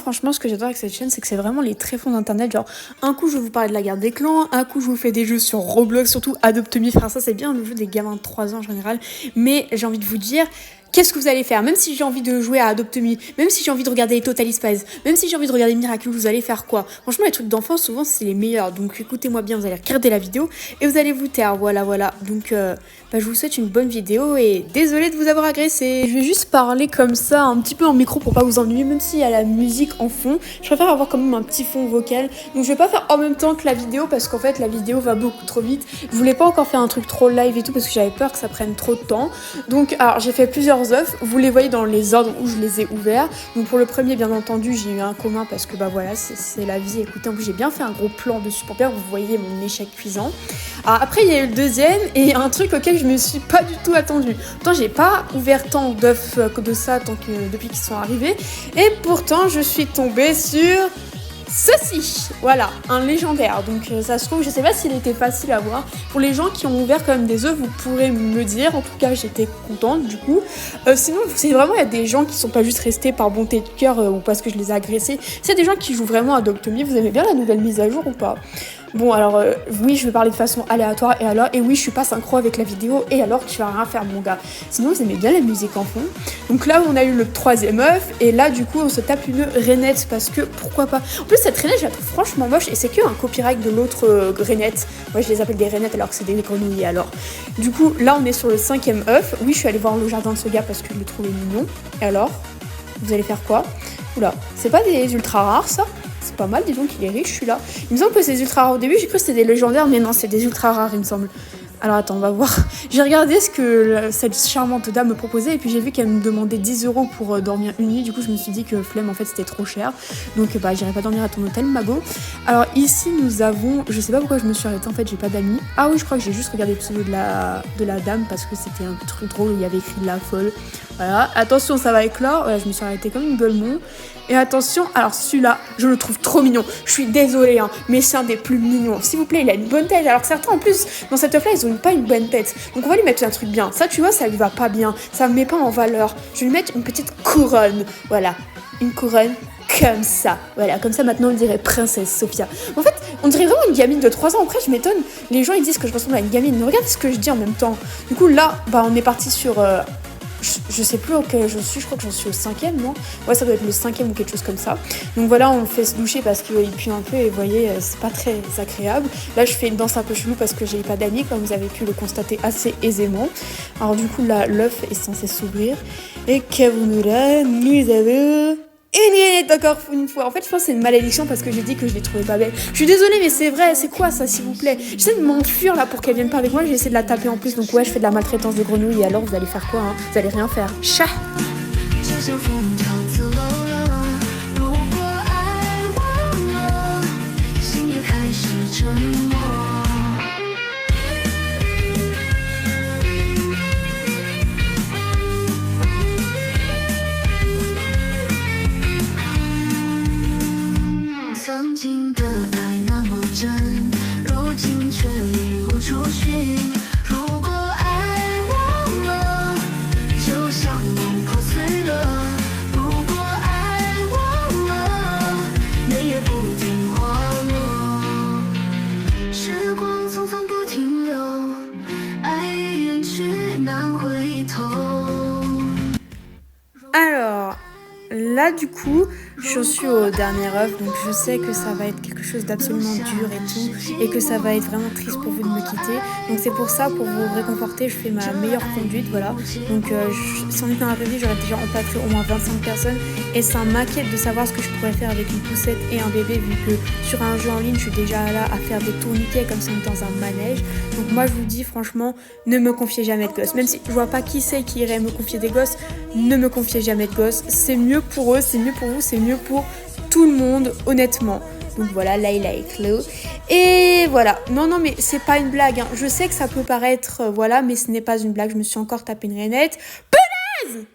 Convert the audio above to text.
franchement, ce que j'adore avec cette chaîne, c'est que c'est vraiment les tréfonds d'internet. Genre, un coup, je vais vous parler de la guerre des clans, un coup, je vous fais des jeux sur Roblox, surtout Adopt Me. Frère, ça, c'est bien le jeu des gamins de 3 ans en général. Mais j'ai envie de vous dire, qu'est-ce que vous allez faire? Même si j'ai envie de jouer à Adopt Me, même si j'ai envie de regarder Totally Spies, même si j'ai envie de regarder Miraculous, vous allez faire quoi? Franchement, les trucs d'enfants, souvent, c'est les meilleurs. Donc, écoutez-moi bien, vous allez regarder la vidéo et vous allez vous taire. Voilà, voilà. Donc, je vous souhaite une bonne vidéo et désolée de vous avoir agressé. Je vais juste parler comme ça, un petit peu en micro pour pas vous ennuyer, même s'il y a la musique en fond. Je préfère avoir quand même un petit fond vocal. Donc, je vais pas faire en même temps que la vidéo parce qu'en fait, la vidéo va beaucoup trop vite. Je voulais pas encore faire un truc trop live et tout parce que j'avais peur que ça prenne trop de temps. Donc, alors, j'ai fait plusieurs œufs. Vous les voyez dans les ordres où je les ai ouverts. Donc, pour le premier, bien entendu, j'ai eu un commun parce que, bah voilà, c'est la vie. Écoutez, en plus, j'ai bien fait un gros plan dessus pour bien que vous voyez mon échec cuisant. Alors, après, il y a eu le deuxième et un truc auquel je me suis pas du tout attendue. Pourtant, j'ai pas ouvert tant d'œufs de ça depuis qu'ils sont arrivés. Et pourtant, je suis tombée sur ceci, voilà, un légendaire. Donc ça se trouve, je sais pas s'il était facile à voir. Pour les gens qui ont ouvert quand même des œufs, vous pourrez me dire. En tout cas, j'étais contente du coup. Sinon, c'est vraiment, il y a des gens qui sont pas juste restés par bonté de cœur ou parce que je les ai agressés. C'est des gens qui jouent vraiment à Adopt Me. Vous aimez bien la nouvelle mise à jour ou pas? Bon, alors, oui, je vais parler de façon aléatoire, et oui, je suis pas synchro avec la vidéo, et alors, tu vas rien faire, mon gars. Sinon, vous aimez bien la musique en fond. Donc là, on a eu le troisième œuf, et là, du coup, on se tape une rainette, parce que, pourquoi pas. En plus, cette rainette, je la trouve franchement moche, et c'est que un copyright de l'autre rainette. Moi, je les appelle des rainettes, alors que c'est des grenouilles, alors. Du coup, là, on est sur le cinquième œuf. Oui, je suis allée voir le jardin de ce gars, parce que je le trouvais mignon. Et alors, vous allez faire quoi? Oula, c'est pas des ultra rares, ça? C'est pas mal, dis donc, il est riche celui-là. Il me semble que c'est des ultra rares au début, j'ai cru que c'était des légendaires, mais non, c'est des ultra rares, il me semble. Alors attends, on va voir. J'ai regardé ce que cette charmante dame me proposait, et puis j'ai vu qu'elle me demandait 10 € pour dormir une nuit. Du coup, je me suis dit que flemme, en fait, c'était trop cher. Donc, bah, j'irai pas dormir à ton hôtel, Mago. Alors ici, nous avons... Je sais pas pourquoi je me suis arrêtée, en fait, j'ai pas d'amis. Ah oui, je crois que j'ai juste regardé le pseudo de la dame, parce que c'était un truc drôle, il y avait écrit de la folle. Voilà, attention, ça va éclore. Voilà, je me suis arrêtée comme une gueulemon. Et attention, alors celui-là, je le trouve trop mignon. Je suis désolée, hein, mais c'est un des plus mignons. S'il vous plaît, il a une bonne tête. Alors certains, en plus, dans cette œuf-là, ils ont pas une bonne tête. Donc on va lui mettre un truc bien. Ça, tu vois, ça lui va pas bien. Ça me met pas en valeur. Je vais lui mettre une petite couronne. Voilà, une couronne comme ça. Voilà, comme ça, maintenant, on dirait princesse Sophia. En fait, on dirait vraiment une gamine de 3 ans. Après, je m'étonne. Les gens, ils disent que je ressemble à une gamine. Mais regarde ce que je dis en même temps. Du coup, là, bah, on est parti sur... je sais plus auquel je suis, je crois que j'en suis au 5e, non? Ouais, ça doit être le 5e ou quelque chose comme ça. Donc voilà, on le fait se doucher parce qu'il pue un peu et vous voyez, c'est pas très agréable. Là, je fais une danse un peu chelou parce que j'ai pas d'amis, comme vous avez pu le constater assez aisément. Alors du coup, là, l'œuf est censé s'ouvrir. Et qu'avons-nous là? Nous avons... une rainette encore une fois. En fait, je pense que c'est une malédiction parce que j'ai dit que je les trouvais pas belles. Je suis désolée, mais c'est vrai. C'est quoi ça, s'il vous plaît? J'essaie de m'enfuir là pour qu'elle vienne pas avec moi. J'ai essayé de la taper en plus. Donc ouais, je fais de la maltraitance de grenouilles. Et alors, vous allez faire quoi, hein? Vous allez rien faire. Chat. Alors, là du coup, je suis au dernier œuf, donc je sais que ça va être quelque chose d'absolument dur et tout, et que ça va être vraiment triste pour vous de me quitter. Donc c'est pour ça, pour vous réconforter, je fais ma meilleure conduite, voilà. Donc si on était dans la vraie vie, j'aurais déjà empatré au moins 25 personnes, et ça m'inquiète de savoir ce que je pourrais faire avec une poussette et un bébé, vu que sur un jeu en ligne, je suis déjà là à faire des tourniquets comme si on était dans un manège. Donc moi je vous dis franchement, ne me confiez jamais de gosses. Même si je vois pas qui c'est qui irait me confier des gosses, ne me confiez jamais de gosses. C'est mieux pour eux, c'est mieux pour vous, c'est mieux pour tout le monde, honnêtement. Donc voilà, Layla et Chloé. Et voilà. Non, mais c'est pas une blague, hein. Je sais que ça peut paraître, voilà, mais ce n'est pas une blague. Je me suis encore tapé une rainette. Punaise!